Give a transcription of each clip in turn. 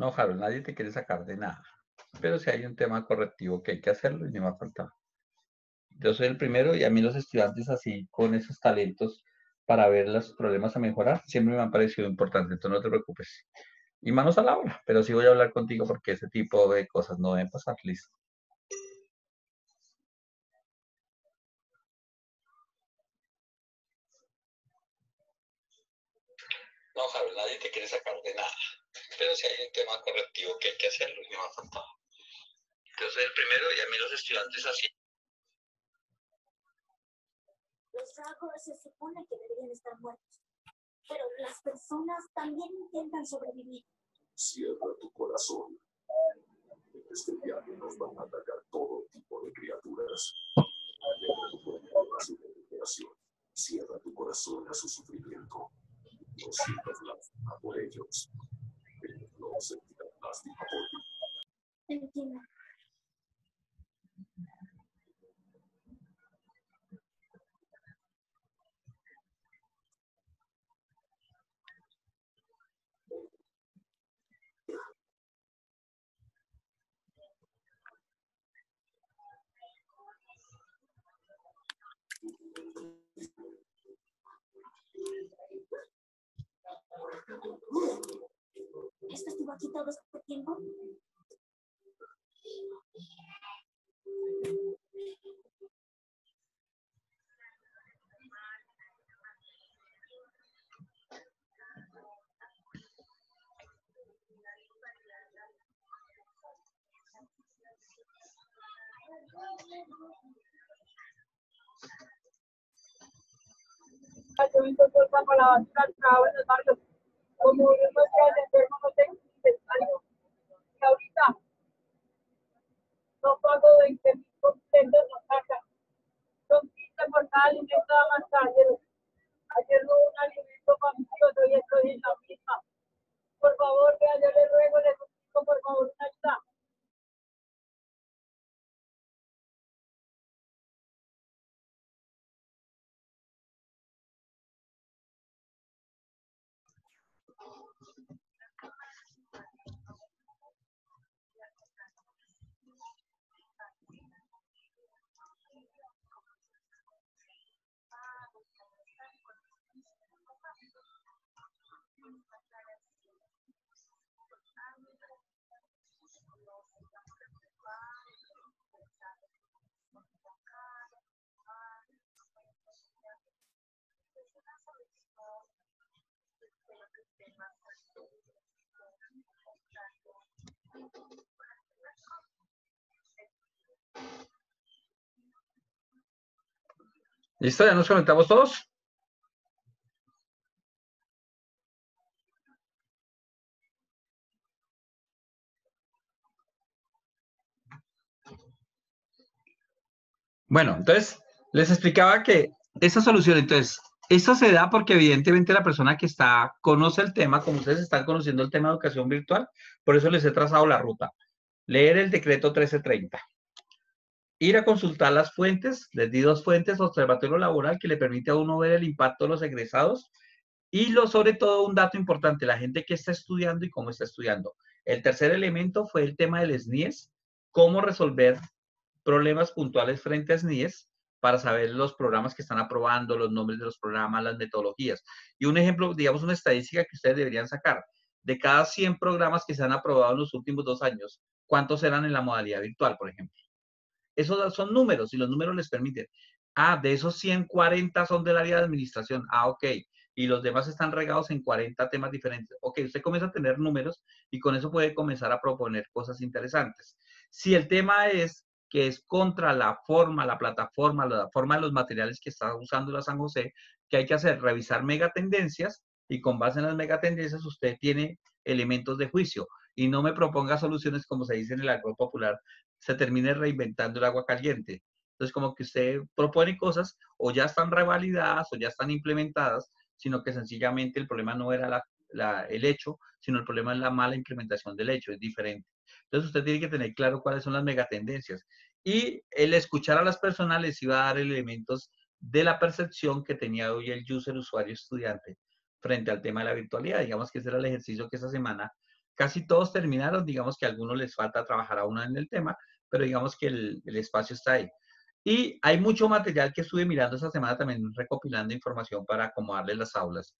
No, Harold, nadie te quiere sacar de nada. Pero si hay un tema correctivo que hay que hacerlo y no me ha faltado. Yo soy el primero y a mí los estudiantes así, con esos talentos para ver los problemas a mejorar, siempre me han parecido importantes, entonces no te preocupes. Y manos a la obra, pero sí voy a hablar contigo porque ese tipo de cosas no deben pasar, listo. No, Javier, nadie te quiere sacar de nada. Pero si hay un tema correctivo que hay que hacerlo y no me ha faltado. Yo soy el primero y a mí los estudiantes así. Los dragos se supone que deberían estar muertos, pero las personas también intentan sobrevivir. Cierra tu corazón. En este viaje nos van a atacar todo tipo de criaturas. Alegra tu cuerpo a su recuperación. Cierra tu corazón a su sufrimiento. No sientas lástima por ellos. Ellos no sentirán lástima por ti. Entiendo. ¿Esto estuvo aquí todo este tiempo? Yo hice fuerza para la basura al trabajo en el barrio. Como uno no tiene enfermo, no tengo inventario. Y ahorita no pago 20.000 contentos la casa. Son 15 por cada alimento a más ayer. Ayer no hubo un alimento para mis hijos, hoy estoy en la misma. Por favor, vea, yo le ruego, le suplico, por favor, una ayuda. ¿Listo? ¿Ya nos conectamos todos? Bueno, entonces les explicaba que esa solución, entonces, esto se da porque evidentemente la persona que está, conoce el tema, como ustedes están conociendo el tema de educación virtual, por eso les he trazado la ruta. Leer el decreto 1330. Ir a consultar las fuentes, les di dos fuentes, observatorio laboral, que le permite a uno ver el impacto de los egresados, y sobre todo un dato importante, la gente que está estudiando y cómo está estudiando. El tercer elemento fue el tema del SNIES, cómo resolver problemas puntuales frente a SNIES para saber los programas que están aprobando, los nombres de los programas, las metodologías. Y un ejemplo, digamos, una estadística que ustedes deberían sacar. De cada 100 programas que se han aprobado en los últimos 2 años, ¿cuántos eran en la modalidad virtual, por ejemplo? Esos son números y los números les permiten. Ah, de esos 100, 40 son del área de administración. Ah, ok. Y los demás están regados en 40 temas diferentes. Ok, usted comienza a tener números y con eso puede comenzar a proponer cosas interesantes. Si el tema es que es contra la forma, la plataforma, la forma de los materiales que está usando la San José, ¿qué hay que hacer? Revisar megatendencias y con base en las megatendencias usted tiene elementos de juicio y no me proponga soluciones como se dice en el agro popular, se termine reinventando el agua caliente. Entonces, como que usted propone cosas o ya están revalidadas o ya están implementadas, sino que sencillamente el problema no era el hecho, sino el problema es la mala implementación del hecho, es diferente. Entonces, usted tiene que tener claro cuáles son las megatendencias. Y el escuchar a las personas les iba a dar elementos de la percepción que tenía hoy el user, usuario, estudiante, frente al tema de la virtualidad. Digamos que ese era el ejercicio que esta semana casi todos terminaron, digamos que a algunos les falta trabajar aún en el tema, pero digamos que el espacio está ahí. Y hay mucho material que estuve mirando esta semana también recopilando información para acomodarle las aulas.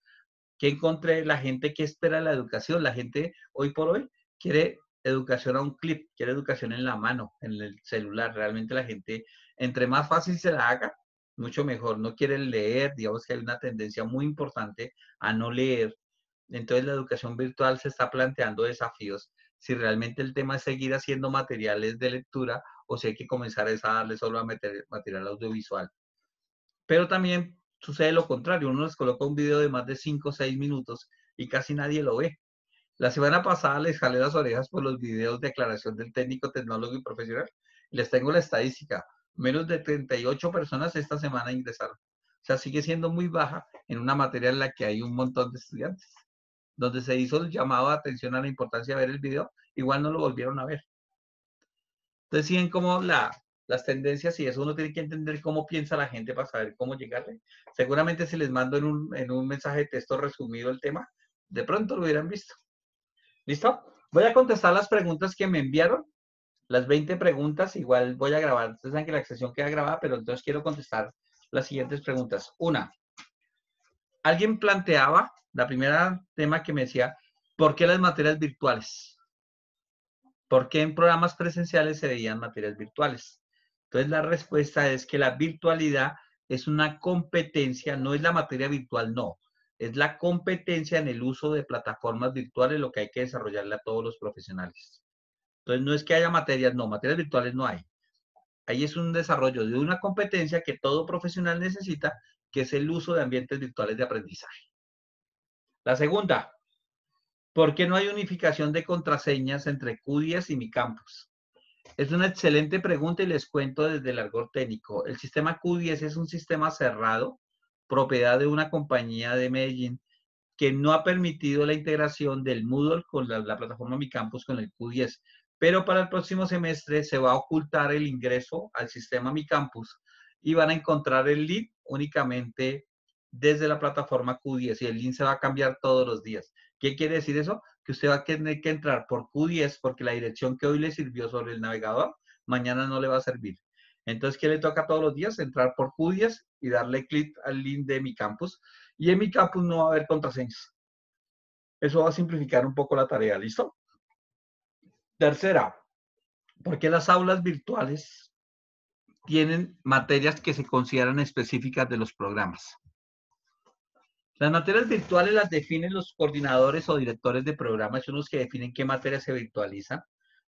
Que encontré la gente que espera la educación. La gente hoy por hoy quiere educación a un clip, quiere educación en la mano, en el celular. Realmente la gente, entre más fácil se la haga, mucho mejor. No quiere leer, digamos que hay una tendencia muy importante a no leer. Entonces la educación virtual se está planteando desafíos. Si realmente el tema es seguir haciendo materiales de lectura o si hay que comenzar a darle solo a meter material audiovisual. Pero también sucede lo contrario, uno les coloca un video de más de 5 o 6 minutos y casi nadie lo ve. La semana pasada les jalé las orejas por los videos de aclaración del técnico, tecnólogo y profesional. Les tengo la estadística. Menos de 38 personas esta semana ingresaron. O sea, sigue siendo muy baja en una materia en la que hay un montón de estudiantes. Donde se hizo el llamado de atención a la importancia de ver el video, igual no lo volvieron a ver. Entonces, siguen como las tendencias y eso uno tiene que entender cómo piensa la gente para saber cómo llegarle. Seguramente si les mando en un mensaje de texto resumido el tema, de pronto lo hubieran visto. ¿Listo? Voy a contestar las preguntas que me enviaron, las 20 preguntas, igual voy a grabar. Ustedes saben que la sesión queda grabada, pero entonces quiero contestar las siguientes preguntas. Una, alguien planteaba, la primera tema que me decía, ¿por qué las materias virtuales? ¿Por qué en programas presenciales se veían materias virtuales? Entonces la respuesta es que la virtualidad es una competencia, no es la materia virtual, no. Es la competencia en el uso de plataformas virtuales lo que hay que desarrollarle a todos los profesionales. Entonces no es que haya materias, no, materias virtuales no hay. Ahí es un desarrollo de una competencia que todo profesional necesita, que es el uso de ambientes virtuales de aprendizaje. La segunda, ¿por qué no hay unificación de contraseñas entre QDIES y Mi Campus? Es una excelente pregunta y les cuento desde el argot técnico. El sistema QDIES es un sistema cerrado, propiedad de una compañía de Medellín, que no ha permitido la integración del Moodle con la plataforma Mi Campus con el QDIES. Pero para el próximo semestre se va a ocultar el ingreso al sistema Mi Campus y van a encontrar el link únicamente desde la plataforma QDIES y el link se va a cambiar todos los días. ¿Qué quiere decir eso? Que usted va a tener que entrar por QDIES porque la dirección que hoy le sirvió sobre el navegador, mañana no le va a servir. Entonces, ¿qué le toca todos los días? Entrar por QDIES y darle clic al link de Mi Campus. Y en Mi Campus no va a haber contraseñas. Eso va a simplificar un poco la tarea, ¿listo? Tercera, ¿por qué las aulas virtuales tienen materias que se consideran específicas de los programas? Las materias virtuales las definen los coordinadores o directores de programas, son los que definen qué materias se virtualizan.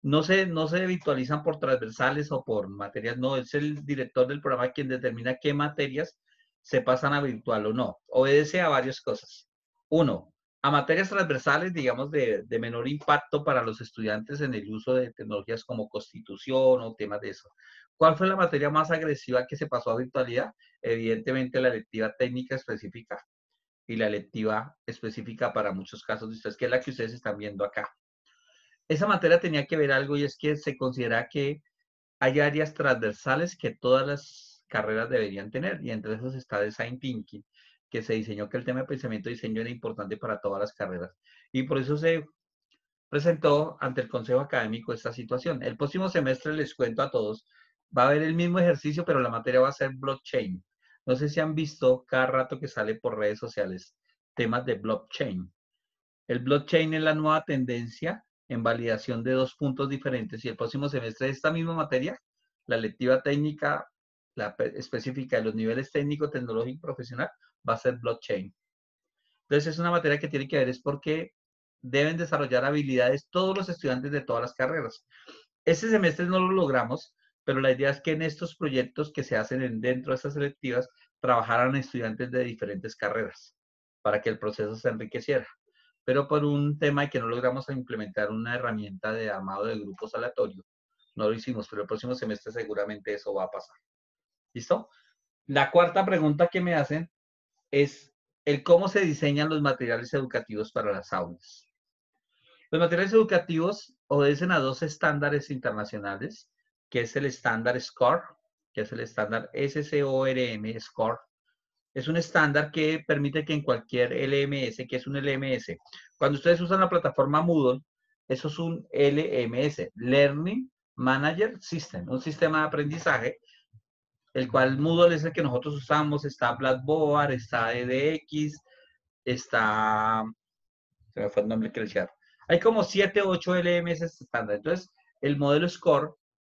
No se virtualizan por transversales o por materias, no, es el director del programa quien determina qué materias se pasan a virtual o no. Obedece a varias cosas. Uno, a materias transversales, digamos, de menor impacto para los estudiantes en el uso de tecnologías como Constitución o temas de eso. ¿Cuál fue la materia más agresiva que se pasó a virtualidad? Evidentemente la electiva técnica específica y la electiva específica para muchos casos de ustedes, que es la que ustedes están viendo acá. Esa materia tenía que ver algo y es que se considera que hay áreas transversales que todas las carreras deberían tener y entre esos está Design Thinking, que se diseñó que el tema de pensamiento y diseño era importante para todas las carreras. Y por eso se presentó ante el Consejo Académico esta situación. El próximo semestre, les cuento a todos, va a haber el mismo ejercicio, pero la materia va a ser blockchain. No sé si han visto cada rato que sale por redes sociales temas de blockchain. El blockchain es la nueva tendencia en validación de dos puntos diferentes y el próximo semestre de esta misma materia, la lectiva técnica, la específica de los niveles técnico, tecnológico y profesional, va a ser blockchain. Entonces es una materia que tiene que ver es porque deben desarrollar habilidades todos los estudiantes de todas las carreras. Este semestre no lo logramos, pero la idea es que en estos proyectos que se hacen dentro de estas selectivas trabajaran estudiantes de diferentes carreras para que el proceso se enriqueciera. Pero por un tema de que no logramos implementar una herramienta de armado de grupos aleatorios, no lo hicimos, pero el próximo semestre seguramente eso va a pasar. ¿Listo? La cuarta pregunta que me hacen es el cómo se diseñan los materiales educativos para las aulas. Los materiales educativos obedecen a dos estándares internacionales, que es el estándar SCORE, que es el estándar SCORM, SCORE. Es un estándar que permite que en cualquier LMS, que es un LMS, cuando ustedes usan la plataforma Moodle, Eso es un LMS, Learning Manager System, un sistema de aprendizaje, el cual Moodle es el que nosotros usamos. Está Blackboard, está edX, está, se me fue el nombre que le decía. Hay como 7 o 8 LMS estándar. Entonces, el modelo Score,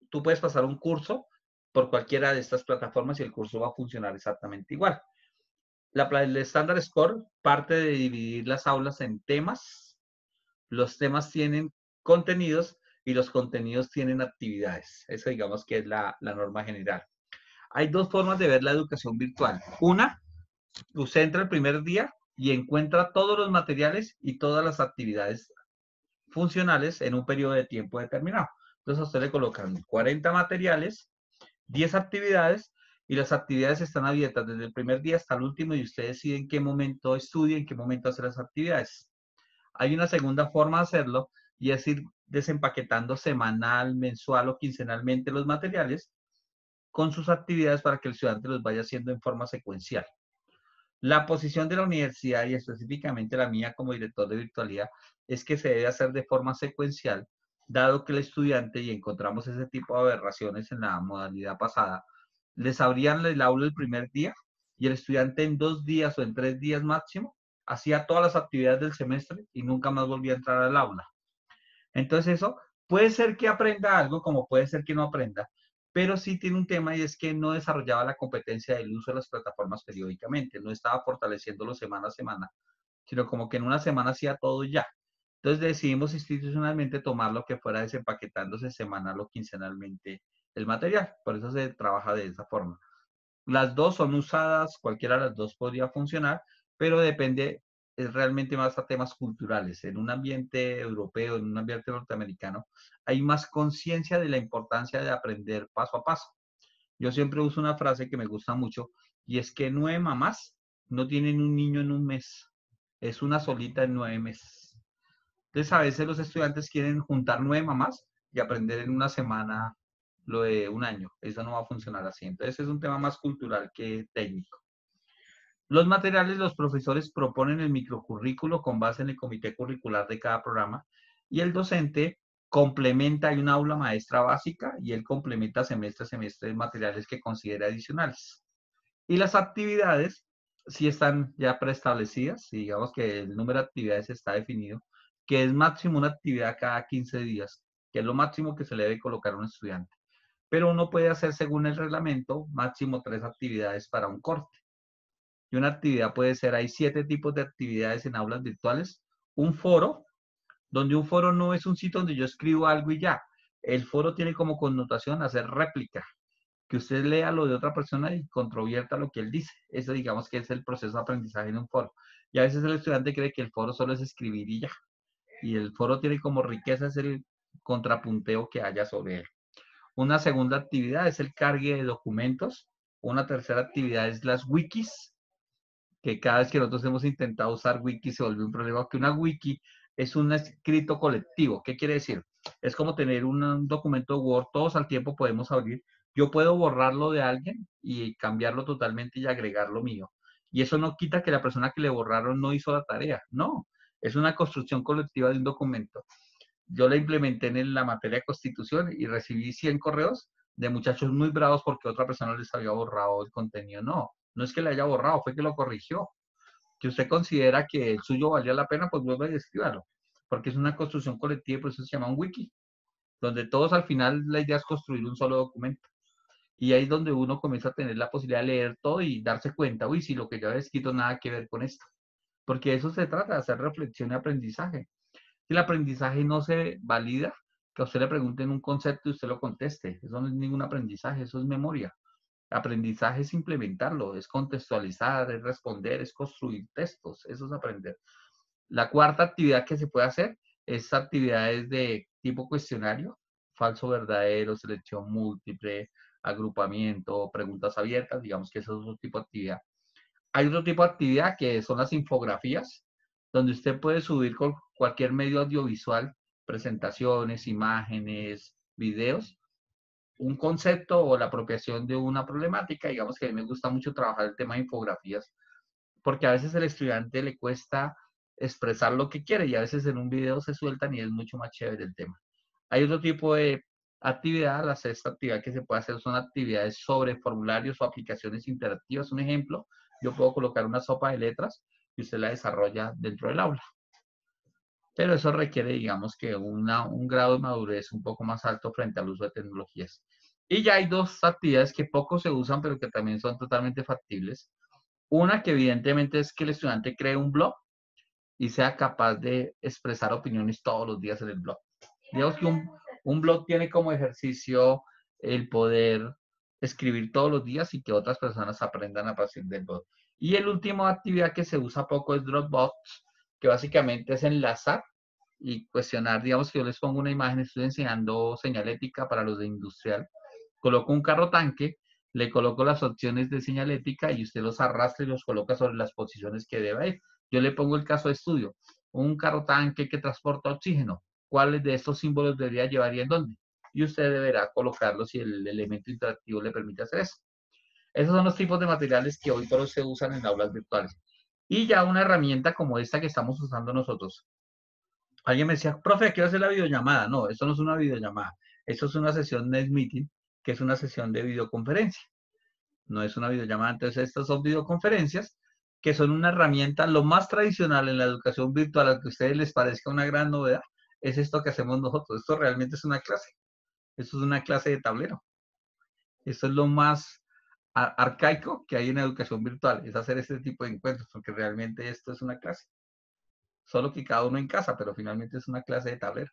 tú puedes pasar un curso por cualquiera de estas plataformas y el curso va a funcionar exactamente igual. El estándar Score parte de dividir las aulas en temas. Los temas tienen contenidos y los contenidos tienen actividades. Eso digamos que es la norma general. Hay dos formas de ver la educación virtual. Una, usted entra el primer día y encuentra todos los materiales y todas las actividades funcionales en un periodo de tiempo determinado. Entonces a usted le colocan 40 materiales, 10 actividades, y las actividades están abiertas desde el primer día hasta el último y usted decide en qué momento estudia, en qué momento hace las actividades. Hay una segunda forma de hacerlo y es ir desempaquetando semanal, mensual o quincenalmente los materiales con sus actividades para que el estudiante los vaya haciendo en forma secuencial. La posición de la universidad y específicamente la mía como director de virtualidad es que se debe hacer de forma secuencial, dado que el estudiante, y encontramos ese tipo de aberraciones en la modalidad pasada, les abrían el aula el primer día y el estudiante en 2 días o en 3 días máximo hacía todas las actividades del semestre y nunca más volvía a entrar al aula. Entonces eso puede ser que aprenda algo, como puede ser que no aprenda, pero sí tiene un tema y es que no desarrollaba la competencia del uso de las plataformas periódicamente, no estaba fortaleciéndolo semana a semana, sino como que en una semana hacía todo ya. Entonces decidimos institucionalmente tomar lo que fuera desempaquetándose semanal o quincenalmente el material, por eso se trabaja de esa forma. Las dos son usadas, cualquiera de las dos podría funcionar, pero depende es realmente más a temas culturales. En un ambiente europeo, en un ambiente norteamericano, hay más conciencia de la importancia de aprender paso a paso. Yo siempre uso una frase que me gusta mucho y es que 9 mamás no tienen un niño en un mes, es una solita en 9 meses. Entonces a veces los estudiantes quieren juntar 9 mamás y aprender en una semana lo de un año. Eso no va a funcionar así. Entonces es un tema más cultural que técnico. Los materiales los profesores proponen el microcurrículo con base en el comité curricular de cada programa y el docente complementa, hay una aula maestra básica y él complementa semestre a semestre materiales que considera adicionales. Y las actividades sí están ya preestablecidas, y digamos que el número de actividades está definido, que es máximo una actividad cada 15 días, que es lo máximo que se le debe colocar a un estudiante. Pero uno puede hacer, según el reglamento, máximo 3 actividades para un corte. Y una actividad puede ser, hay 7 tipos de actividades en aulas virtuales. Un foro, donde un foro no es un sitio donde yo escribo algo y ya. El foro tiene como connotación hacer réplica, que usted lea lo de otra persona y controvierta lo que él dice. Eso digamos que es el proceso de aprendizaje en un foro. Y a veces el estudiante cree que el foro solo es escribir y ya. Y el foro tiene como riqueza es el contrapunteo que haya sobre él. Una segunda actividad es el cargue de documentos. Una tercera actividad es las wikis, que cada vez que nosotros hemos intentado usar wiki se vuelve un problema, que una wiki es un escrito colectivo. ¿Qué quiere decir? Es como tener un documento Word, todos al tiempo podemos abrir. Yo puedo borrarlo de alguien y cambiarlo totalmente y agregar lo mío. Y eso no quita que la persona que le borraron no hizo la tarea. No, es una construcción colectiva de un documento. Yo la implementé en la materia de constitución y recibí 100 correos de muchachos muy bravos porque otra persona les había borrado el contenido. No, no es que le haya borrado, fue que lo corrigió. Que usted considera que el suyo valía la pena, pues vuelva y escríbalo. Porque es una construcción colectiva y por eso se llama un wiki, donde todos al final la idea es construir un solo documento. Y ahí es donde uno comienza a tener la posibilidad de leer todo y darse cuenta, uy, si lo que yo había escrito nada que ver con esto. Porque de eso se trata, de hacer reflexión y aprendizaje. Si el aprendizaje no se valida, que a usted le pregunten un concepto y usted lo conteste. Eso no es ningún aprendizaje, eso es memoria. Aprendizaje es implementarlo, es contextualizar, es responder, es construir textos, eso es aprender. La cuarta actividad que se puede hacer es actividades de tipo cuestionario, falso, verdadero, selección múltiple, agrupamiento, preguntas abiertas, digamos que eso es otro tipo de actividad. Hay otro tipo de actividad que son las infografías, donde usted puede subir con cualquier medio audiovisual, presentaciones, imágenes, videos, un concepto o la apropiación de una problemática. Digamos que a mí me gusta mucho trabajar el tema de infografías, porque a veces al estudiante le cuesta expresar lo que quiere y a veces en un video se sueltan y es mucho más chévere el tema. Hay otro tipo de actividad, la sexta actividad que se puede hacer son actividades sobre formularios o aplicaciones interactivas. Un ejemplo, yo puedo colocar una sopa de letras y usted la desarrolla dentro del aula. Pero eso requiere, digamos, que un grado de madurez un poco más alto frente al uso de tecnologías. Y ya hay dos actividades que poco se usan, pero que también son totalmente factibles. Una que evidentemente es que el estudiante cree un blog y sea capaz de expresar opiniones todos los días en el blog. Digamos que un blog tiene como ejercicio el poder escribir todos los días y que otras personas aprendan a partir del blog. Y el último actividad que se usa poco es Dropbox, que básicamente es enlazar y cuestionar. Digamos que yo les pongo una imagen, estoy enseñando señalética para los de industrial. Coloco un carro tanque, le coloco las opciones de señalética y usted los arrastra y los coloca sobre las posiciones que deba ir. Yo le pongo el caso de estudio. Un carro tanque que transporta oxígeno. ¿Cuáles de estos símbolos debería llevar y en dónde? Y usted deberá colocarlos si el elemento interactivo le permite hacer eso. Esos son los tipos de materiales que hoy todos se usan en aulas virtuales. Y ya una herramienta como esta que estamos usando nosotros. Alguien me decía, profe, quiero hacer la videollamada. No, esto no es una videollamada. Esto es una sesión Net Meeting, que es una sesión de videoconferencia. No es una videollamada. Entonces, estas son videoconferencias que son una herramienta, lo más tradicional en la educación virtual, a que a ustedes les parezca una gran novedad, es esto que hacemos nosotros. Esto realmente es una clase. Esto es una clase de tablero. Esto es lo más arcaico que hay en educación virtual, es hacer este tipo de encuentros, porque realmente esto es una clase. Solo que cada uno en casa, pero finalmente es una clase de tablero.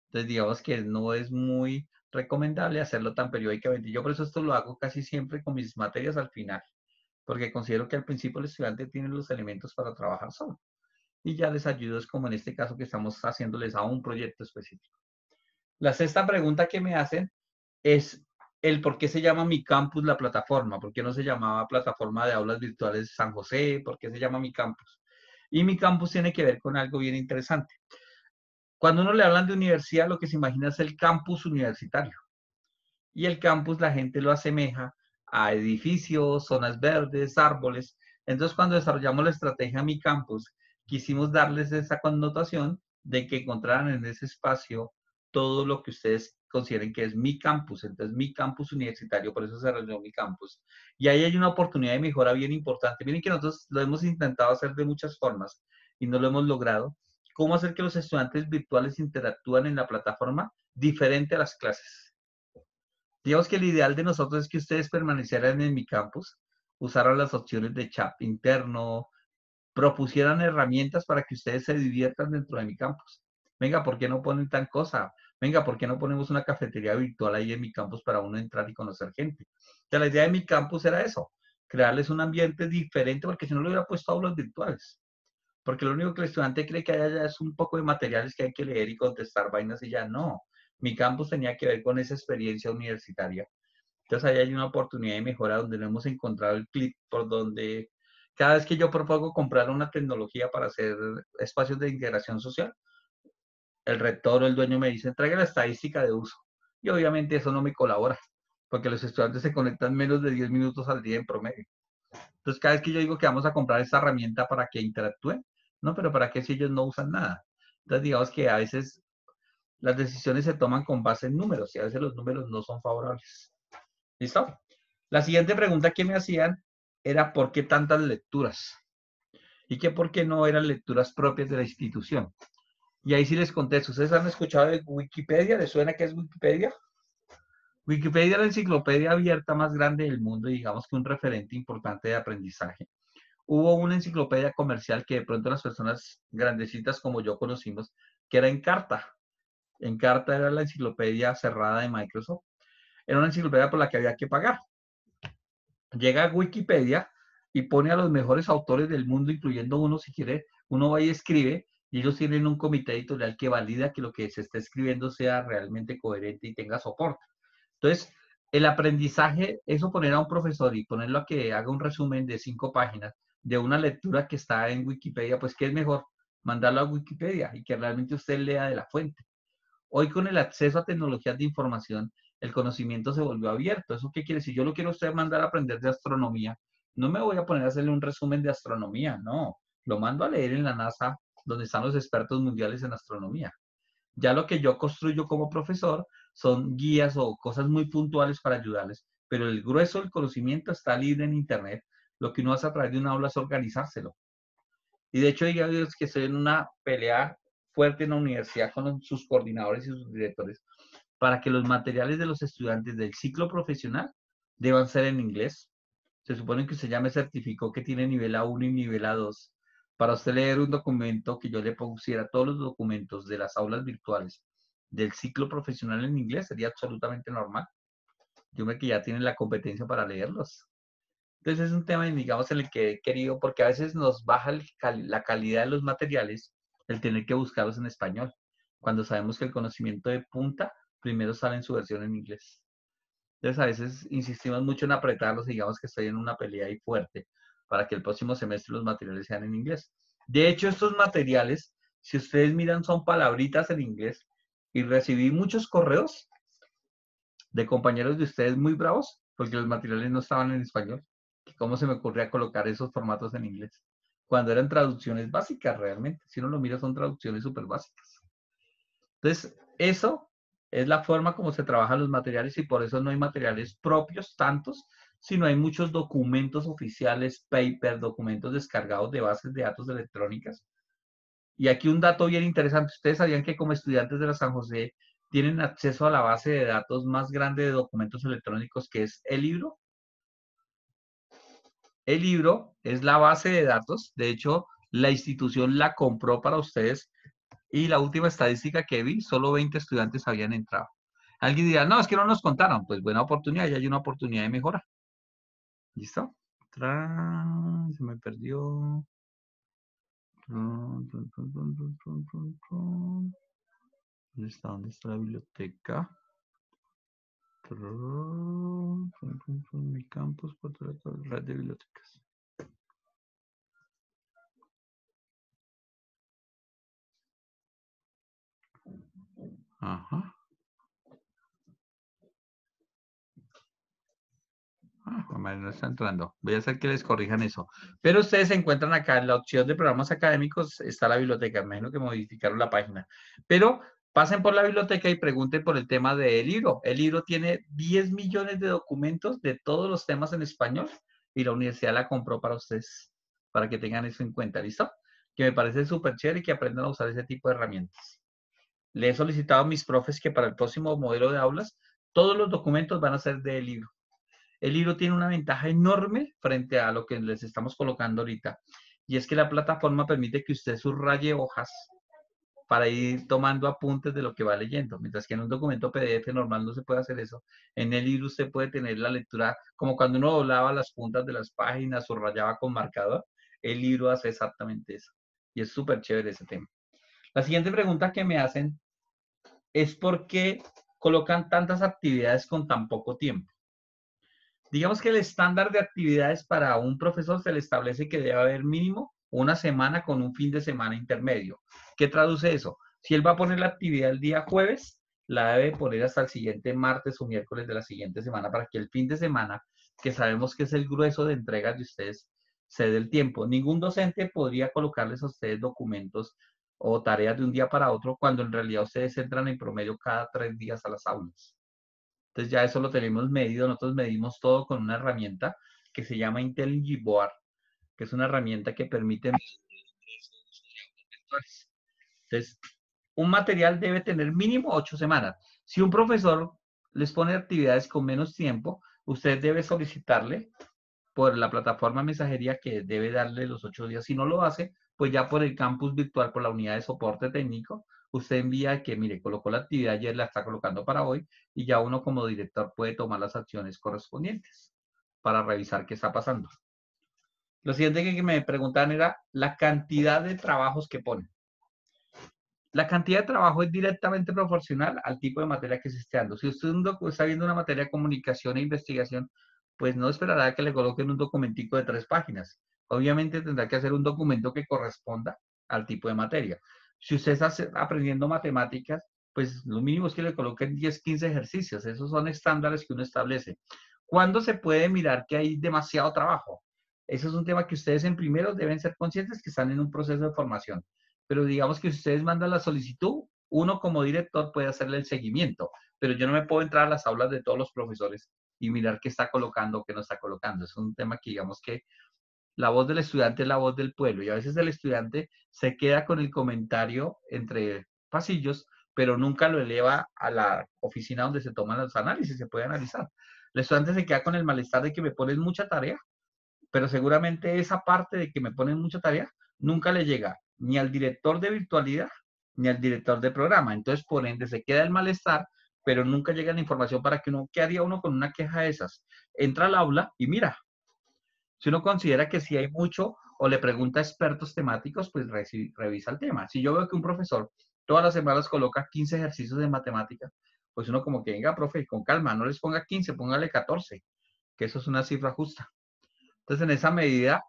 Entonces, digamos que no es muy recomendable hacerlo tan periódicamente. Yo por eso esto lo hago casi siempre con mis materias al final, porque considero que al principio el estudiante tiene los elementos para trabajar solo. Y ya les ayudo, es como en este caso que estamos haciéndoles a un proyecto específico. La sexta pregunta que me hacen es el por qué se llama Mi Campus la plataforma, por qué no se llamaba Plataforma de Aulas Virtuales San José, por qué se llama Mi Campus. Y Mi Campus tiene que ver con algo bien interesante. Cuando uno le hablan de universidad, lo que se imagina es el campus universitario. Y el campus la gente lo asemeja a edificios, zonas verdes, árboles. Entonces, cuando desarrollamos la estrategia Mi Campus, quisimos darles esa connotación de que encontraran en ese espacio todo lo que ustedes consideren que es Mi Campus. Entonces, Mi Campus universitario, por eso se reunió Mi Campus. Y ahí hay una oportunidad de mejora bien importante. Miren que nosotros lo hemos intentado hacer de muchas formas y no lo hemos logrado. ¿Cómo hacer que los estudiantes virtuales interactúen en la plataforma diferente a las clases? Digamos que el ideal de nosotros es que ustedes permanecieran en Mi Campus, usaran las opciones de chat interno, propusieran herramientas para que ustedes se diviertan dentro de Mi Campus. Venga, ¿por qué no ponen tan cosa? Venga, ¿por qué no ponemos una cafetería virtual ahí en Mi Campus para uno entrar y conocer gente? O sea, la idea de Mi Campus era eso, crearles un ambiente diferente, porque si no lo hubiera puesto aulas virtuales. Porque lo único que el estudiante cree que hay allá es un poco de materiales que hay que leer y contestar vainas y ya no. Mi campus tenía que ver con esa experiencia universitaria. Entonces ahí hay una oportunidad de mejora donde no hemos encontrado el clic por donde cada vez que yo propongo comprar una tecnología para hacer espacios de integración social, el rector o el dueño me dice, traiga la estadística de uso. Y obviamente eso no me colabora, porque los estudiantes se conectan menos de 10 minutos al día en promedio. Entonces cada vez que yo digo que vamos a comprar esta herramienta para que interactúen, no, pero ¿para qué si ellos no usan nada? Entonces digamos que a veces las decisiones se toman con base en números y a veces los números no son favorables. ¿Listo? La siguiente pregunta que me hacían era ¿por qué tantas lecturas? Y que por qué no eran lecturas propias de la institución. Y ahí sí les contesto. ¿Ustedes han escuchado de Wikipedia? ¿Les suena qué es Wikipedia? Wikipedia es la enciclopedia abierta más grande del mundo y digamos que un referente importante de aprendizaje. Hubo una enciclopedia comercial que de pronto las personas grandecitas como yo conocimos, que era Encarta. Encarta era la enciclopedia cerrada de Microsoft. Era una enciclopedia por la que había que pagar. Llega a Wikipedia y pone a los mejores autores del mundo, incluyendo uno, si quiere, uno va y escribe, y ellos tienen un comité editorial que valida que lo que se está escribiendo sea realmente coherente y tenga soporte. Entonces, el aprendizaje, eso poner a un profesor y ponerlo a que haga un resumen de 5 páginas de una lectura que está en Wikipedia, pues ¿qué es mejor? Mandarlo a Wikipedia y que realmente usted lea de la fuente. Hoy con el acceso a tecnologías de información, el conocimiento se volvió abierto. ¿Eso qué quiere decir? Yo lo quiero a usted mandar a aprender de astronomía. No me voy a poner a hacerle un resumen de astronomía, no. lo mando a leer en la NASA, donde están los expertos mundiales en astronomía. Ya lo que yo construyo como profesor son guías o cosas muy puntuales para ayudarles, pero el grueso del conocimiento está libre en Internet. Lo que uno hace a través de un aula es organizárselo. Y de hecho, digamos que estoy en una pelea fuerte en la universidad con sus coordinadores y sus directores para que los materiales de los estudiantes del ciclo profesional deban ser en inglés. Se supone que usted ya me certificó que tiene nivel A1 y nivel A2. Para usted leer un documento que yo le pusiera todos los documentos de las aulas virtuales del ciclo profesional en inglés sería absolutamente normal. Yo me que ya tienen la competencia para leerlos. Entonces es un tema, digamos, en el que he querido, porque a veces nos baja la calidad de los materiales el tener que buscarlos en español, cuando sabemos que el conocimiento de punta primero sale en su versión en inglés. Entonces a veces insistimos mucho en apretarlos y digamos que estoy en una pelea ahí fuerte para que el próximo semestre los materiales sean en inglés. De hecho, estos materiales, si ustedes miran, son palabritas en inglés y recibí muchos correos de compañeros de ustedes muy bravos porque los materiales no estaban en español. ¿Cómo se me ocurría colocar esos formatos en inglés? Cuando eran traducciones básicas realmente. Si uno lo mira, son traducciones súper básicas. Entonces, eso es la forma como se trabajan los materiales y por eso no hay materiales propios tantos, sino hay muchos documentos oficiales, paper, documentos descargados de bases de datos electrónicas. Y aquí un dato bien interesante. Ustedes sabían que como estudiantes de la San José tienen acceso a la base de datos más grande de documentos electrónicos, que es el libro. El libro es la base de datos. De hecho, la institución la compró para ustedes. Y la última estadística que vi, solo 20 estudiantes habían entrado. Alguien dirá, no, es que no nos contaron. Pues buena oportunidad, ya hay una oportunidad de mejora. ¿Listo? Se me perdió. ¿Dónde está? ¿Dónde está la biblioteca? Mi campus, red de bibliotecas. Ajá. No está entrando. Voy a hacer que les corrijan eso. Pero ustedes se encuentran acá en la opción de programas académicos, está la biblioteca. Me imagino que modificaron la página. Pero pasen por la biblioteca y pregunten por el tema del libro. El libro tiene 10 millones de documentos de todos los temas en español y la universidad la compró para ustedes, para que tengan eso en cuenta. ¿Listo? Que me parece súper chévere y que aprendan a usar ese tipo de herramientas. Le he solicitado a mis profes que para el próximo modelo de aulas, todos los documentos van a ser del libro. El libro tiene una ventaja enorme frente a lo que les estamos colocando ahorita. Y es que la plataforma permite que usted subraye hojas para ir tomando apuntes de lo que va leyendo. Mientras que en un documento PDF normal no se puede hacer eso. En el libro usted puede tener la lectura como cuando uno doblaba las puntas de las páginas, subrayaba con marcador. El libro hace exactamente eso. Y es súper chévere ese tema. La siguiente pregunta que me hacen es por qué colocan tantas actividades con tan poco tiempo. Digamos que el estándar de actividades para un profesor se le establece que debe haber mínimo una semana con un fin de semana intermedio. ¿Qué traduce eso? Si él va a poner la actividad el día jueves, la debe poner hasta el siguiente martes o miércoles de la siguiente semana para que el fin de semana, que sabemos que es el grueso de entregas de ustedes, se dé el tiempo. Ningún docente podría colocarles a ustedes documentos o tareas de un día para otro cuando en realidad ustedes entran en promedio cada 3 días a las aulas. Entonces ya eso lo tenemos medido, nosotros medimos todo con una herramienta que se llama IntelliJ Board, que es una herramienta que permite entonces, un material debe tener mínimo 8 semanas. Si un profesor les pone actividades con menos tiempo, usted debe solicitarle por la plataforma de mensajería que debe darle los 8 días. Si no lo hace, pues ya por el campus virtual, por la unidad de soporte técnico, usted envía que, mire, colocó la actividad ayer, la está colocando para hoy, y ya uno como director puede tomar las acciones correspondientes para revisar qué está pasando. Lo siguiente que me preguntaban era la cantidad de trabajos que ponen. La cantidad de trabajo es directamente proporcional al tipo de materia que se esté dando. Si usted está viendo una materia de comunicación e investigación, pues no esperará que le coloquen un documentico de 3 páginas. Obviamente tendrá que hacer un documento que corresponda al tipo de materia. Si usted está aprendiendo matemáticas, pues lo mínimo es que le coloquen 10, 15 ejercicios. Esos son estándares que uno establece. ¿Cuándo se puede mirar que hay demasiado trabajo? Eso es un tema que ustedes en primero deben ser conscientes que están en un proceso de formación. Pero digamos que si ustedes mandan la solicitud, uno como director puede hacerle el seguimiento, pero yo no me puedo entrar a las aulas de todos los profesores y mirar qué está colocando o qué no está colocando. Es un tema que digamos que la voz del estudiante es la voz del pueblo y a veces el estudiante se queda con el comentario entre pasillos, pero nunca lo eleva a la oficina donde se toman los análisis, se puede analizar. El estudiante se queda con el malestar de que me ponen mucha tarea, pero seguramente esa parte de que me ponen mucha tarea nunca le llega ni al director de virtualidad ni al director de programa. Entonces, por ende, se queda el malestar, pero nunca llega la información para que uno, ¿qué haría uno con una queja de esas? Entra al aula y mira, si uno considera que si hay mucho o le pregunta a expertos temáticos, pues revisa el tema. Si yo veo que un profesor todas las semanas coloca 15 ejercicios de matemática, pues uno como que venga, profe, con calma, no les ponga 15, póngale 14, que eso es una cifra justa. Entonces, en esa medida,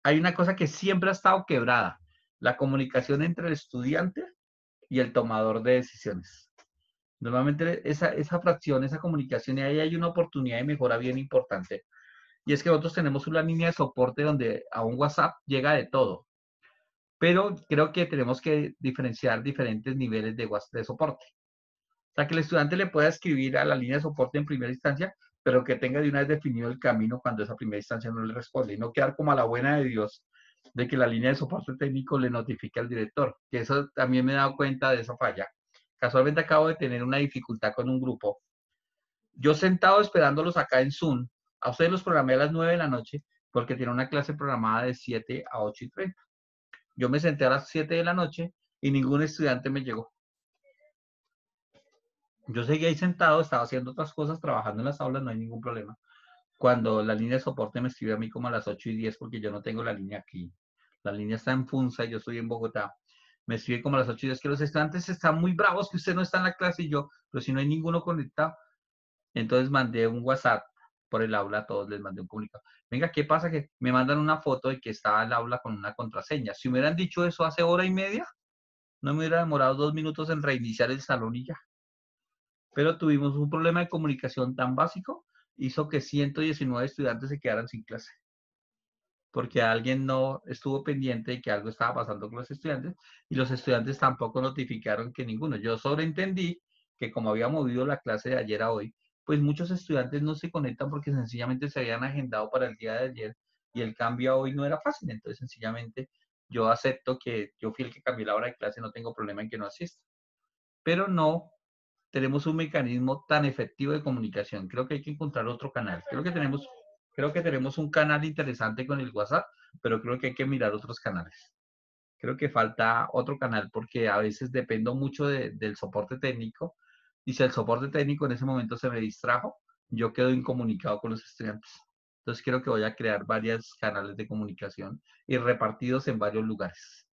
hay una cosa que siempre ha estado quebrada, la comunicación entre el estudiante y el tomador de decisiones. Normalmente esa fracción, esa comunicación, y ahí hay una oportunidad de mejora bien importante. Y es que nosotros tenemos una línea de soporte donde a un WhatsApp llega de todo. Pero creo que tenemos que diferenciar diferentes niveles de soporte. O sea, que el estudiante le pueda escribir a la línea de soporte en primera instancia, pero que tenga de una vez definido el camino cuando esa primera instancia no le responde. Y no quedar como a la buena de Dios de que la línea de soporte técnico le notifique al director. Que eso también me he dado cuenta de esa falla. Casualmente acabo de tener una dificultad con un grupo. Yo sentado esperándolos acá en Zoom, a ustedes los programé a las 9 de la noche porque tiene una clase programada de 7 a 8:30. Yo me senté a las 7 de la noche y ningún estudiante me llegó. Yo seguía ahí sentado, estaba haciendo otras cosas, trabajando en las aulas, no hay ningún problema. Cuando la línea de soporte me escribe a mí como a las 8:10 porque yo no tengo la línea aquí. La línea está en Funza y yo estoy en Bogotá. Me escribe como a las 8:10 que los estudiantes están muy bravos, que usted no está en la clase y yo, pero si no hay ninguno conectado. Entonces mandé un WhatsApp por el aula, a todos les mandé un comunicado. Venga, ¿qué pasa? Que me mandan una foto de que estaba el aula con una contraseña. Si me hubieran dicho eso hace hora y media, no me hubiera demorado 2 minutos en reiniciar el salón y ya. Pero tuvimos un problema de comunicación tan básico, hizo que 119 estudiantes se quedaran sin clase. Porque alguien no estuvo pendiente de que algo estaba pasando con los estudiantes y los estudiantes tampoco notificaron que ninguno. Yo sobreentendí que como había movido la clase de ayer a hoy, pues muchos estudiantes no se conectan porque sencillamente se habían agendado para el día de ayer y el cambio a hoy no era fácil. Entonces, sencillamente, yo acepto que yo fui el que cambié la hora de clase, no tengo problema en que no asista. Pero no tenemos un mecanismo tan efectivo de comunicación. Creo que hay que encontrar otro canal. Creo que tenemos un canal interesante con el WhatsApp, pero creo que hay que mirar otros canales. Creo que falta otro canal porque a veces dependo mucho del soporte técnico y si el soporte técnico en ese momento se me distrajo, yo quedo incomunicado con los estudiantes. Entonces creo que voy a crear varios canales de comunicación y repartidos en varios lugares,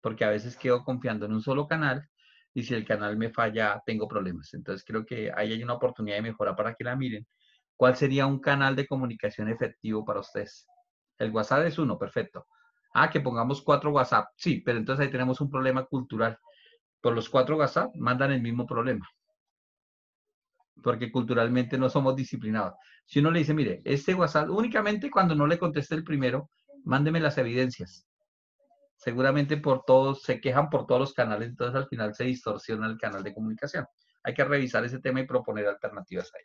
porque a veces quedo confiando en un solo canal y si el canal me falla, tengo problemas. Entonces creo que ahí hay una oportunidad de mejora para que la miren. ¿Cuál sería un canal de comunicación efectivo para ustedes? El WhatsApp es uno, perfecto. Ah, que pongamos 4 WhatsApp. Sí, pero entonces ahí tenemos un problema cultural. Por los 4 WhatsApp mandan el mismo problema. Porque culturalmente no somos disciplinados. Si uno le dice, mire, este WhatsApp, únicamente cuando no le conteste el primero, mándeme las evidencias. Seguramente por todos, se quejan por todos los canales, entonces al final se distorsiona el canal de comunicación. Hay que revisar ese tema y proponer alternativas ahí.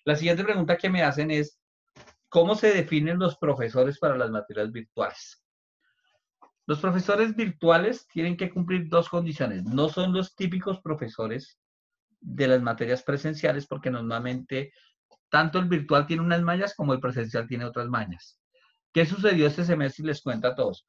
La siguiente pregunta que me hacen es, ¿cómo se definen los profesores para las materias virtuales? Los profesores virtuales tienen que cumplir 2 condiciones. No son los típicos profesores de las materias presenciales porque normalmente tanto el virtual tiene unas mañas como el presencial tiene otras mañas. ¿Qué sucedió este semestre? Y les cuento a todos.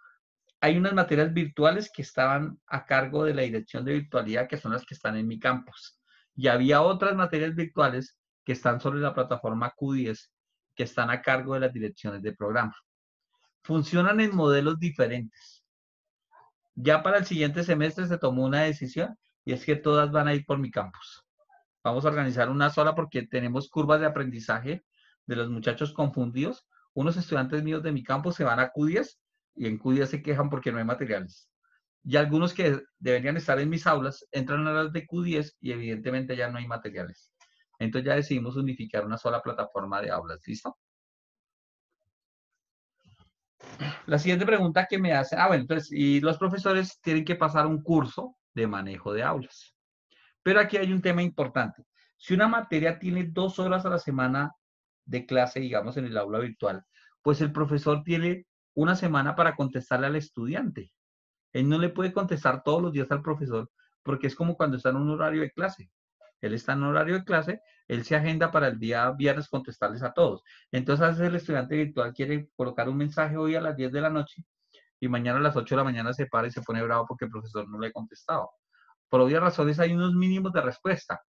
Hay unas materias virtuales que estaban a cargo de la dirección de virtualidad, que son las que están en mi campus. Y había otras materias virtuales que están sobre la plataforma Q10, que están a cargo de las direcciones de programa. Funcionan en modelos diferentes. Ya para el siguiente semestre se tomó una decisión y es que todas van a ir por mi campus. Vamos a organizar una sola porque tenemos curvas de aprendizaje de los muchachos confundidos. Unos estudiantes míos de mi campus se van a Q10 y en Q10 se quejan porque no hay materiales. Y algunos que deberían estar en mis aulas entran a las de Q10 y evidentemente ya no hay materiales. Entonces ya decidimos unificar una sola plataforma de aulas. ¿Listo? La siguiente pregunta que me hacen, bueno, entonces, y los profesores tienen que pasar un curso de manejo de aulas. Pero aquí hay un tema importante. Si una materia tiene 2 horas a la semana de clase, digamos, en el aula virtual, pues el profesor tiene una semana para contestarle al estudiante. Él no le puede contestar todos los días al profesor porque es como cuando está en un horario de clase. Él está en un horario de clase, él se agenda para el día viernes contestarles a todos. Entonces, a veces el estudiante virtual quiere colocar un mensaje hoy a las 10 de la noche y mañana a las 8 de la mañana se para y se pone bravo porque el profesor no le ha contestado. Por obvias razones hay unos mínimos de respuesta.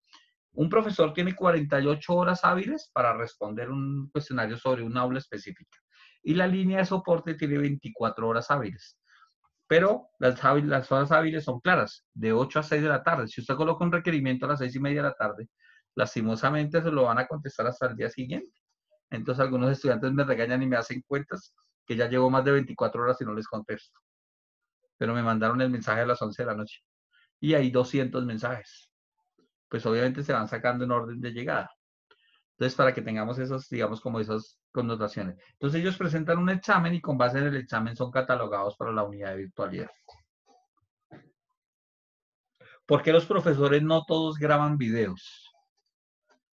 Un profesor tiene 48 horas hábiles para responder un cuestionario sobre una aula específica y la línea de soporte tiene 24 horas hábiles. Pero las horas hábiles son claras, de 8 a 6 de la tarde. Si usted coloca un requerimiento a las 6:30 de la tarde, lastimosamente se lo van a contestar hasta el día siguiente. Entonces algunos estudiantes me regañan y me hacen cuentas que ya llevo más de 24 horas y no les contesto. Pero me mandaron el mensaje a las 11 de la noche. Y hay 200 mensajes. Pues obviamente se van sacando en orden de llegada. Entonces, para que tengamos esos, digamos, como esas connotaciones. Entonces, ellos presentan un examen y con base en el examen son catalogados para la unidad de virtualidad. ¿Por qué los profesores no todos graban videos?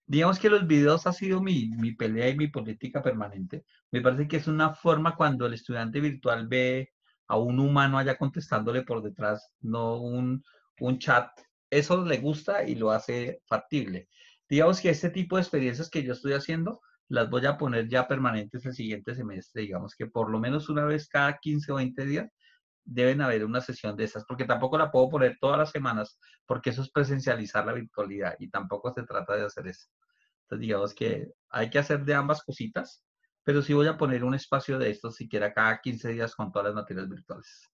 Digamos que los videos ha sido mi pelea y mi política permanente. Me parece que es una forma cuando el estudiante virtual ve a un humano allá contestándole por detrás, no un chat. Eso le gusta y lo hace factible. Digamos que este tipo de experiencias que yo estoy haciendo, las voy a poner ya permanentes el siguiente semestre. Digamos que por lo menos una vez cada 15 o 20 días deben haber una sesión de esas, porque tampoco la puedo poner todas las semanas, porque eso es presencializar la virtualidad y tampoco se trata de hacer eso. Entonces, digamos que hay que hacer de ambas cositas, pero sí voy a poner un espacio de estos siquiera cada 15 días con todas las materias virtuales,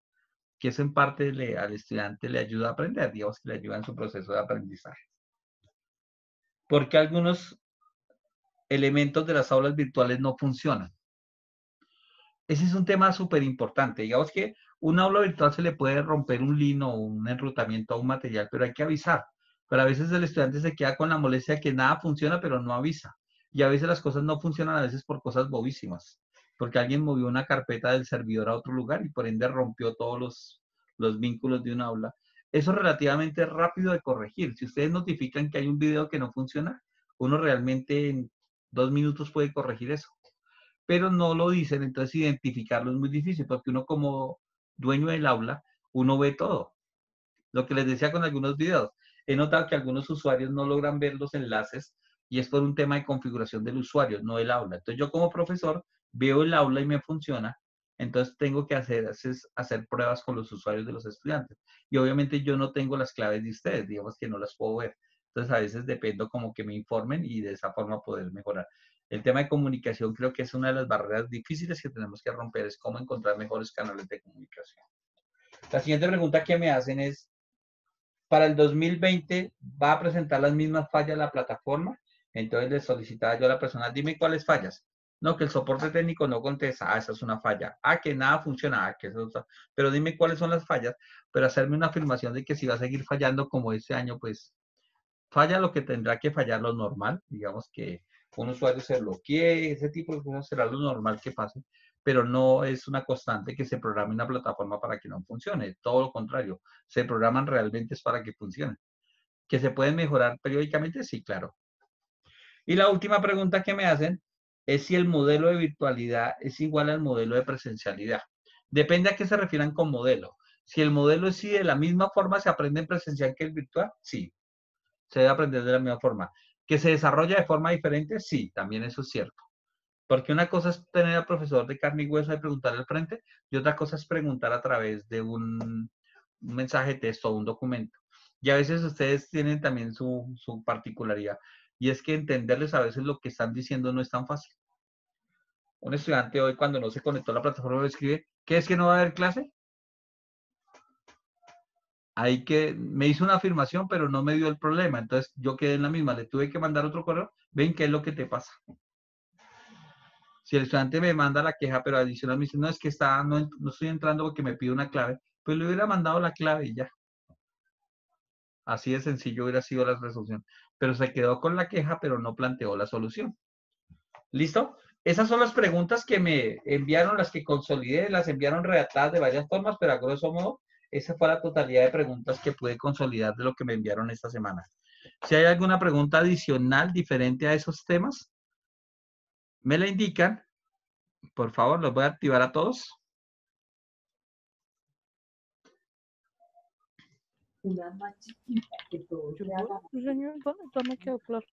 que eso en parte al estudiante le ayuda a aprender, digamos que le ayuda en su proceso de aprendizaje. Porque algunos elementos de las aulas virtuales no funcionan. Ese es un tema súper importante. Digamos que una aula virtual se le puede romper un lino o un enrutamiento a un material, pero hay que avisar. Pero a veces el estudiante se queda con la molestia de que nada funciona, pero no avisa. Y a veces las cosas no funcionan, a veces por cosas bobísimas. Porque alguien movió una carpeta del servidor a otro lugar y por ende rompió todos los vínculos de un aula. Eso es relativamente rápido de corregir. Si ustedes notifican que hay un video que no funciona, uno realmente en 2 minutos puede corregir eso, pero no lo dicen, entonces identificarlo es muy difícil, porque uno como dueño del aula, uno ve todo. Lo que les decía con algunos videos, he notado que algunos usuarios no logran ver los enlaces y es por un tema de configuración del usuario, no del aula. Entonces yo como profesor veo el aula y me funciona, entonces tengo que hacer pruebas con los usuarios de los estudiantes. Y obviamente yo no tengo las claves de ustedes, digamos que no las puedo ver. Entonces a veces dependo como que me informen y de esa forma poder mejorar. El tema de comunicación creo que es una de las barreras difíciles que tenemos que romper, es cómo encontrar mejores canales de comunicación. La siguiente pregunta que me hacen es, para el 2020 va a presentar las mismas fallas la plataforma. Entonces le solicitaba yo a la persona, dime cuáles fallas. No, que el soporte técnico no contesta. Esa es una falla. Que nada funciona. Que eso está... Pero dime cuáles son las fallas, pero hacerme una afirmación de que si va a seguir fallando como este año, pues falla lo que tendrá que fallar lo normal. Digamos que un usuario se bloquee, ese tipo de cosas será lo normal que pase, pero no es una constante que se programe una plataforma para que no funcione. Todo lo contrario, se programan realmente es para que funcione. ¿Que se pueden mejorar periódicamente? Sí, claro. Y la última pregunta que me hacen es si el modelo de virtualidad es igual al modelo de presencialidad. Depende a qué se refieran con modelo. Si el modelo es si de la misma forma se aprende en presencial que el virtual, sí, se debe aprender de la misma forma. ¿Que se desarrolla de forma diferente? Sí, también eso es cierto. Porque una cosa es tener al profesor de carne y hueso y preguntar al frente, y otra cosa es preguntar a través de un mensaje de texto o un documento. Y a veces ustedes tienen también su particularidad, y es que entenderles a veces lo que están diciendo no es tan fácil. Un estudiante hoy cuando no se conectó a la plataforma me escribe, ¿qué es que no va a haber clase? Ahí que me hizo una afirmación, pero no me dio el problema. Entonces yo quedé en la misma, le tuve que mandar otro correo, ven qué es lo que te pasa. Si el estudiante me manda la queja, pero adicional me dice, no, es que no estoy entrando porque me pide una clave, pues le hubiera mandado la clave y ya. Así de sencillo hubiera sido la resolución. Pero se quedó con la queja, pero no planteó la solución. ¿Listo? esas son las preguntas que me enviaron, las que consolidé, las enviaron redactadas de varias formas, pero a grosso modo, esa fue la totalidad de preguntas que pude consolidar de lo que me enviaron esta semana. Si hay alguna pregunta adicional diferente a esos temas, me la indican. Por favor, los voy a activar a todos. Una más chiquita que todo se haga. Sí, señor, ya me quedó claro.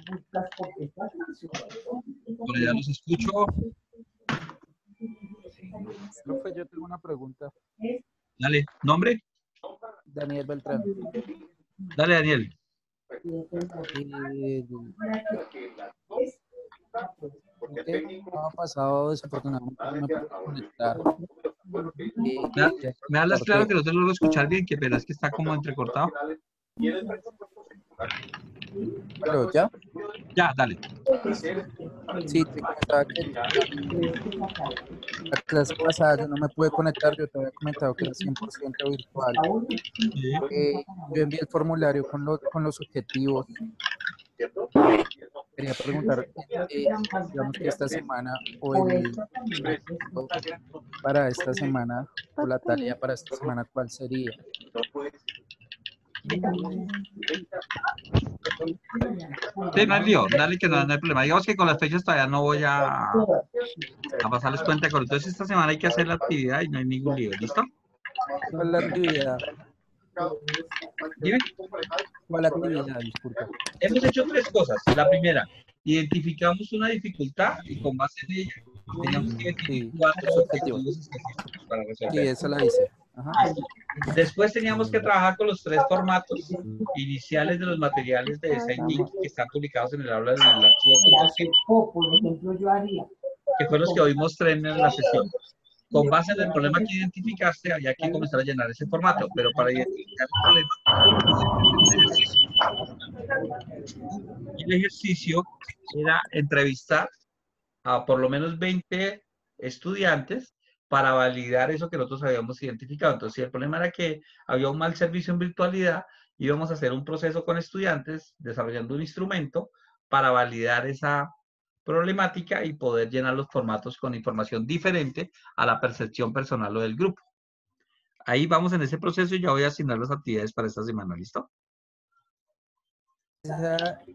Buscas contestación. Por allá los escucho. Profe, yo tengo una pregunta. Dale, ¿nombre? Daniel Beltrán. Dale, Daniel. El año pasado, desafortunadamente, no me pude conectar. ¿Me hablas claro que no te logro escuchar bien? Que pero es que está como entrecortado. ¿Pero ya? Ya, dale. Sí, te comentaba que la clase pasada yo no me pude conectar. Yo te había comentado que era 100% virtual. Yo envié el formulario con los objetivos. Quería preguntar, digamos que esta semana o para esta semana o la tarea para esta semana, ¿cuál sería? Sí, no hay lío, dale que no hay problema. Digamos que con las fechas todavía no voy a pasarles cuenta con. Entonces esta semana hay que hacer la actividad y no hay ningún lío, ¿listo? ¿Cuál es la actividad? Dime. ¿Cuál actividad? Disculpa. Hemos hecho 3 cosas. La primera, identificamos una dificultad y con base en ella teníamos que definir 4 objetivos específicos para resolver. Sí, esa la hice. Ajá. Después teníamos que trabajar con los 3 formatos iniciales de los materiales de Design Thinking que están publicados en el aula del archivo, Por ejemplo, yo haría. que fueron los que hoy mostré en la sesión. Con base en el problema que identificaste, había que comenzar a llenar ese formato, pero para identificar el problema, el ejercicio era entrevistar a por lo menos 20 estudiantes para validar eso que nosotros habíamos identificado. Entonces, si el problema era que había un mal servicio en virtualidad, íbamos a hacer un proceso con estudiantes desarrollando un instrumento para validar esa problemática y poder llenar los formatos con información diferente a la percepción personal o del grupo. Ahí vamos en ese proceso y ya voy a asignar las actividades para esta semana, ¿listo?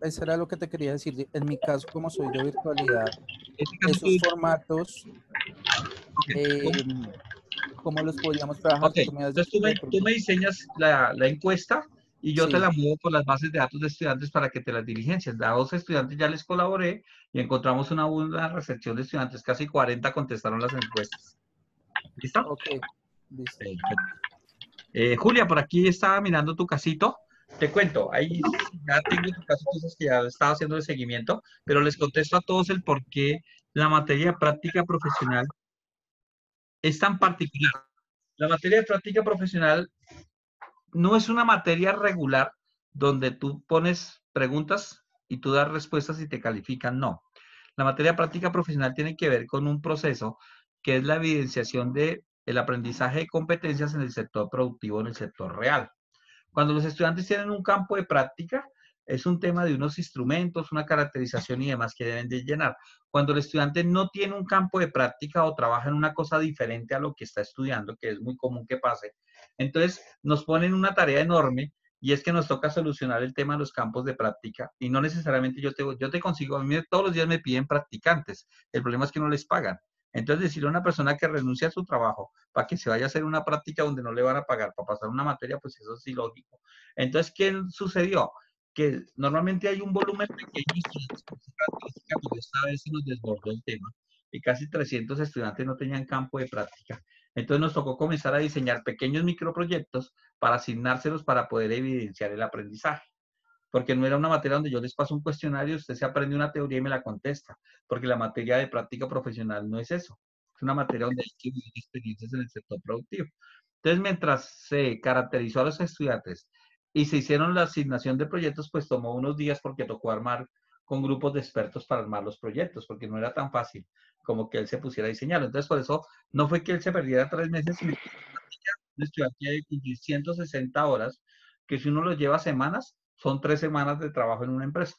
Eso era lo que te quería decir. En mi caso, como soy de virtualidad, Caso esos formatos, ¿cómo los podríamos trabajar? Ok, entonces tú me diseñas la encuesta y yo te la muevo por las bases de datos de estudiantes para que te las diligencias. A 2 estudiantes ya les colaboré y encontramos una buena recepción de estudiantes. Casi 40 contestaron las encuestas. ¿Listo? Ok, listo. Julia, por aquí estaba mirando tu casito. Te cuento, ahí ya tengo tu caso, cosas que ya estaba haciendo de seguimiento, pero les contesto a todos el por qué la materia de práctica profesional es tan particular. La materia de práctica profesional no es una materia regular donde tú pones preguntas y tú das respuestas y te califican, no. La materia de práctica profesional tiene que ver con un proceso que es la evidenciación del aprendizaje de competencias en el sector productivo, en el sector real. Cuando los estudiantes tienen un campo de práctica, es un tema de unos instrumentos, una caracterización y demás que deben de llenar. Cuando el estudiante no tiene un campo de práctica o trabaja en una cosa diferente a lo que está estudiando, que es muy común que pase, entonces nos ponen una tarea enorme y es que nos toca solucionar el tema de los campos de práctica y no necesariamente yo te consigo, a mí todos los días me piden practicantes, el problema es que no les pagan. Entonces decirle a una persona que renuncia a su trabajo para que se vaya a hacer una práctica donde no le van a pagar para pasar una materia, pues eso es ilógico. Entonces, ¿qué sucedió? Que normalmente hay un volumen pequeño de estudiantes por esa característica, pero esta vez se nos desbordó el tema y casi 300 estudiantes no tenían campo de práctica. Entonces nos tocó comenzar a diseñar pequeños microproyectos para asignárselos para poder evidenciar el aprendizaje. Porque no era una materia donde yo les paso un cuestionario, usted se aprende una teoría y me la contesta, porque la materia de práctica profesional no es eso. Es una materia donde hay que vivir experiencias en el sector productivo. Entonces, mientras se caracterizó a los estudiantes y se hicieron la asignación de proyectos, pues tomó unos días porque tocó armar con grupos de expertos para armar los proyectos, porque no era tan fácil como que él se pusiera a diseñarlo. Entonces, por eso no fue que él se perdiera 3 meses, sino que un estudiante de cumplir 160 horas, que si uno lo lleva semanas, son 3 semanas de trabajo en una empresa.